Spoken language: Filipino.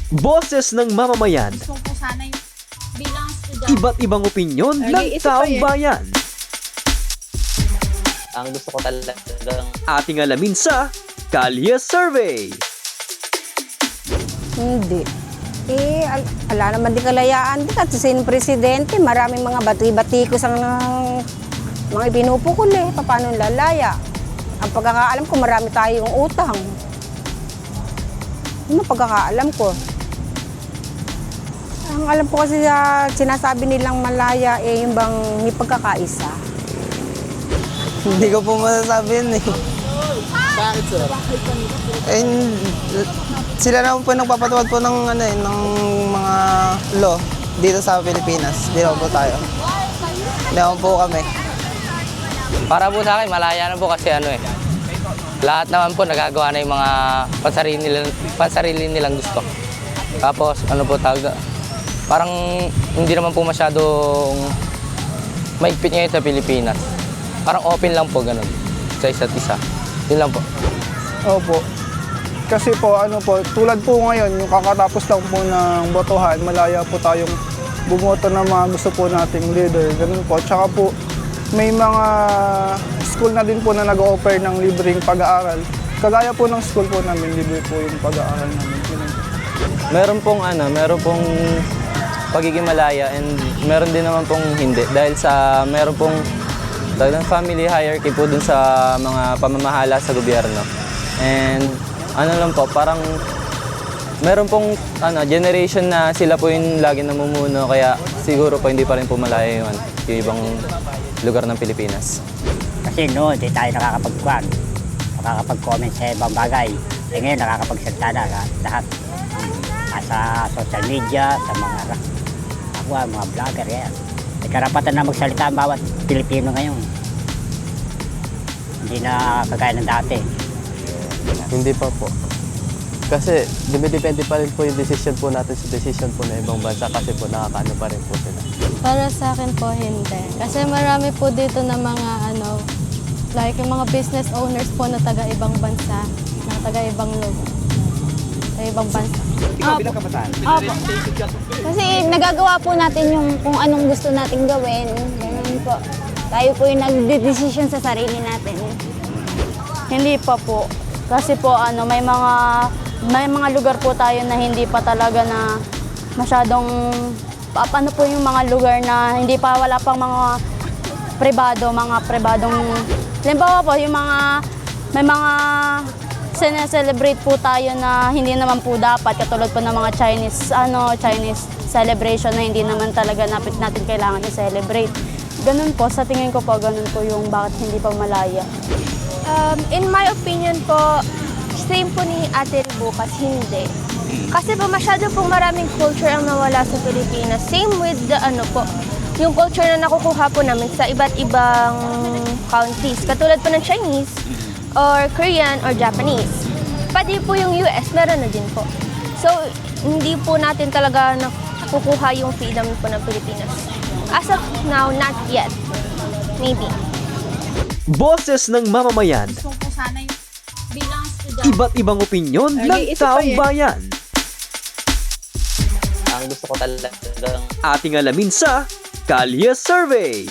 Boses ng mamamayan, Gusto ko sana yung bilang estudyante. iba't ibang opinyon ng taong bayan. Ang gusto ko talagang Ating alamin sa Kalye Survey. Hindi. Ala naman di kalayaan din at sin presidente, maraming mga bati-batikos ang mga ipinupukol eh. Paano lalaya? Ang pagkakaalam ko, marami tayong utang. Yun ang pagkakaalam ko. Ang alam ko kasi sinasabi nilang malaya eh yung bang may pagkakaisa. Hindi ko po masasabi yun eh. Bakit sir? Eh, sila naman po nagpapatawad po ng, ng mga law dito sa Pilipinas. Di naman po tayo. Di naman po kami. para po sa akin malaya na po kasi lahat naman po nagagawa na yung mga pansarili nilang gusto. Tapos parang hindi naman po masyadong maigpit ngayon sa Pilipinas. Parang open lang po ganun sa isa't isa. Yun lang po. Opo. Kasi po, tulad po ngayon, yung kakatapos lang po ng botohan, malaya po tayong bumoto ng mga gusto po nating leader. Ganun po. Tsaka po, may mga school na din po na nag-offer ng libreng pag-aaral. Kagaya po ng school po namin, libre po yung pag-aaral namin. Meron pong pagiging malaya and meron din naman pong hindi dahil sa meron pong family hierarchy po dun sa mga pamamahala sa gobyerno. And lang po, parang meron pong generation na sila po yung lagi namumuno kaya siguro po hindi pa rin po malaya yung ibang lugar ng Pilipinas. Kasi noon, di tayo nakakapag-comment sa ibang bagay. Eh ngayon, nakakapagsalita na lahat. Sa social media, sa mga vlogger, yan. May karapatan na magsalita ang bawat Pilipino ngayon. Hindi na kagaya ng dati. Hindi pa po. Kasi dumidepende pa rin po yung decision po natin sa decision po na ibang bansa kasi po nakakaano pa rin po sila. Para sa akin po, hindi. Kasi marami po dito na mga like yung mga business owners po na taga-ibang bansa, na taga-ibang lugar, taga-ibang bansa. Ikaw bilang kabataan? Opo. Kasi nagagawa po natin yung kung anong gusto nating gawin. Ganun po. Tayo po yung nagde-decision sa sarili natin. Hindi pa po. Kasi po may mga lugar po tayo na hindi pa talaga na masyadong paano po yung mga lugar na hindi pa wala pang mga pribadong halimbawa po yung may mga celebrate po tayo na hindi naman po dapat katulad po ng mga Chinese celebration na hindi naman talaga natin kailangan i-celebrate. Ganun po, sa tingin ko po ganun po yung bakit hindi pa malaya. In my opinion po, same po ni Ate Bukas, hindi. Kasi po masyado pong maraming culture ang nawala sa Pilipinas. Same with the yung culture na nakukuha po namin sa iba't ibang countries. Katulad po ng Chinese, or Korean, or Japanese. Pati po yung US, meron na din po. So, hindi po natin talaga nakukuha yung freedom po ng Pilipinas. As of now, not yet. Maybe. Boses ng mamamayan, Gusto ko sana yung bilang estudyante. iba't ibang opinyon ng taong bayan. Ang gusto ko talagang Ating alamin sa Kalye Survey.